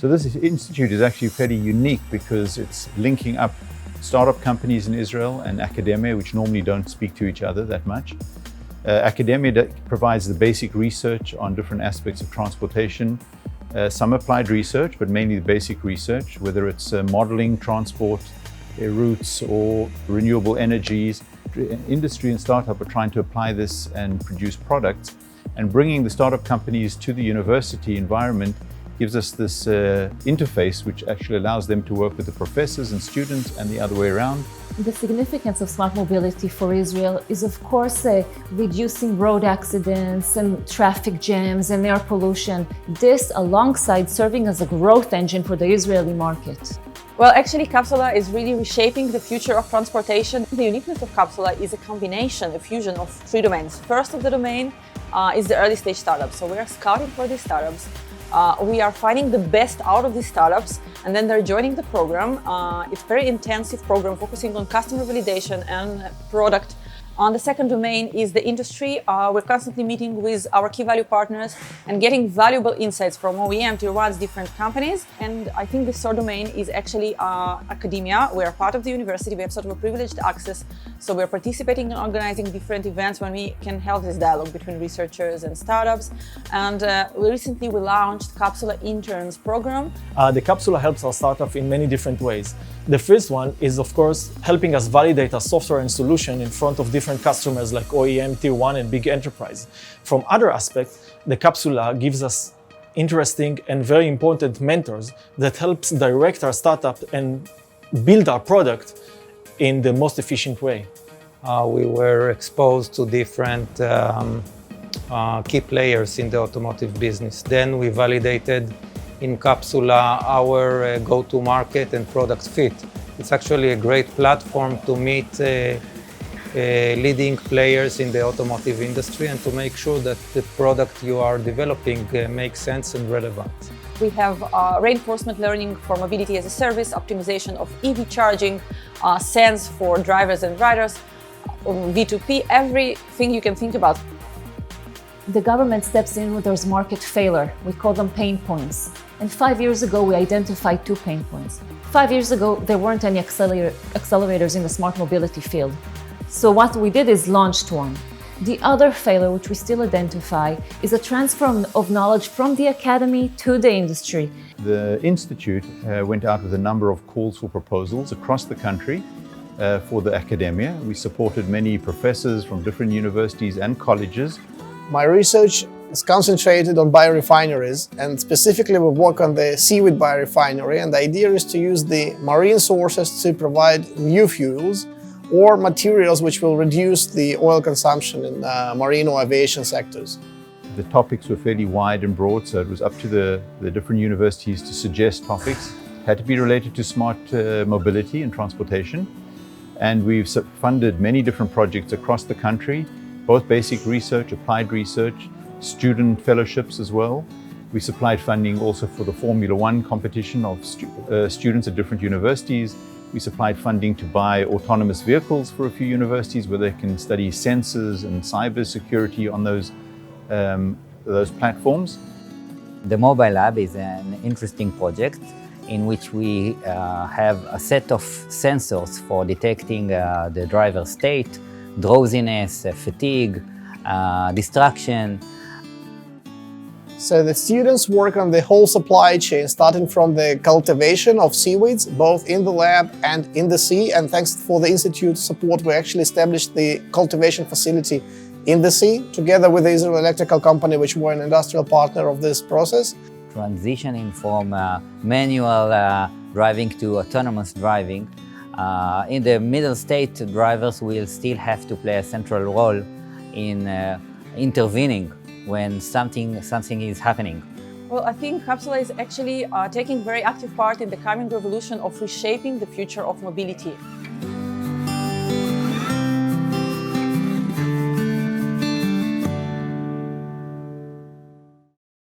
So this institute is actually fairly unique because it's linking up startup companies in Israel and academia, which normally don't speak to each other that much. Academia provides the basic research on different aspects of transportation, some applied research, but mainly the basic research, whether it's modeling, transport, routes, or renewable energies. Industry and startup are trying to apply this and produce products, and bringing the startup companies to the university environment gives us this interface which actually allows them to work with the professors and students and the other way around. The significance of smart mobility for Israel is, of course, reducing road accidents and traffic jams and air pollution. This alongside serving as a growth engine for the Israeli market. Well, actually, Capsula is really reshaping the future of transportation. The uniqueness of Capsula is a combination, a fusion of three domains. First of the domain is the early stage startups. So we are scouting for these startups. We are finding the best out of these startups, and then they're joining the program. It's a very intensive program focusing on customer validation and product. On the second domain is the industry. We're constantly meeting with our key value partners and getting valuable insights from OEM, Tier 1s, different companies. And I think the third domain is actually academia. We're part of the university. We have sort of a privileged access. So we're participating in organizing different events when we can help this dialogue between researchers and startups. And recently we launched Capsula Interns program. The Capsula helps our startup in many different ways. The first one is, of course, helping us validate our software and solution in front of different customers like OEM, Tier 1, and big enterprise. From other aspects, the Capsula gives us interesting and very important mentors that helps direct our startup and build our product in the most efficient way. We were exposed to different key players in the automotive business. Then we validated in Capsula our go-to-market and product fit. It's actually a great platform to meet leading players in the automotive industry and to make sure that the product you are developing makes sense and relevant. We have reinforcement learning for mobility as a service, optimization of EV charging, sense for drivers and riders, V2P, everything you can think about. The government steps in when there's market failure. We call them pain points. And 5 years ago, we identified 2 pain points. 5 years ago, there weren't any accelerators in the smart mobility field. So what we did is launched one. The other failure, which we still identify, is a transfer of knowledge from the academy to the industry. The Institute went out with a number of calls for proposals across the country for the academia. We supported many professors from different universities and colleges. My research is concentrated on biorefineries, and specifically we work on the seaweed biorefinery, and the idea is to use the marine sources to provide new fuels or materials which will reduce the oil consumption in marine or aviation sectors. The topics were fairly wide and broad, so it was up to the different universities to suggest topics. It had to be related to smart mobility and transportation. And we've funded many different projects across the country, both basic research, applied research, student fellowships as well. We supplied funding also for the Formula One competition of students at different universities. We supplied funding to buy autonomous vehicles for a few universities where they can study sensors and cyber security on those platforms. The mobile lab is an interesting project in which we have a set of sensors for detecting the driver's state, drowsiness, fatigue, distraction. So the students work on the whole supply chain, starting from the cultivation of seaweeds, both in the lab and in the sea. And thanks for the Institute's support, we actually established the cultivation facility in the sea, together with the Israel Electrical Company, which were an industrial partner of this process. Transitioning from manual driving to autonomous driving. In the middle state, drivers will still have to play a central role in intervening when something is happening. Well, I think Capsula is actually taking very active part in the coming revolution of reshaping the future of mobility.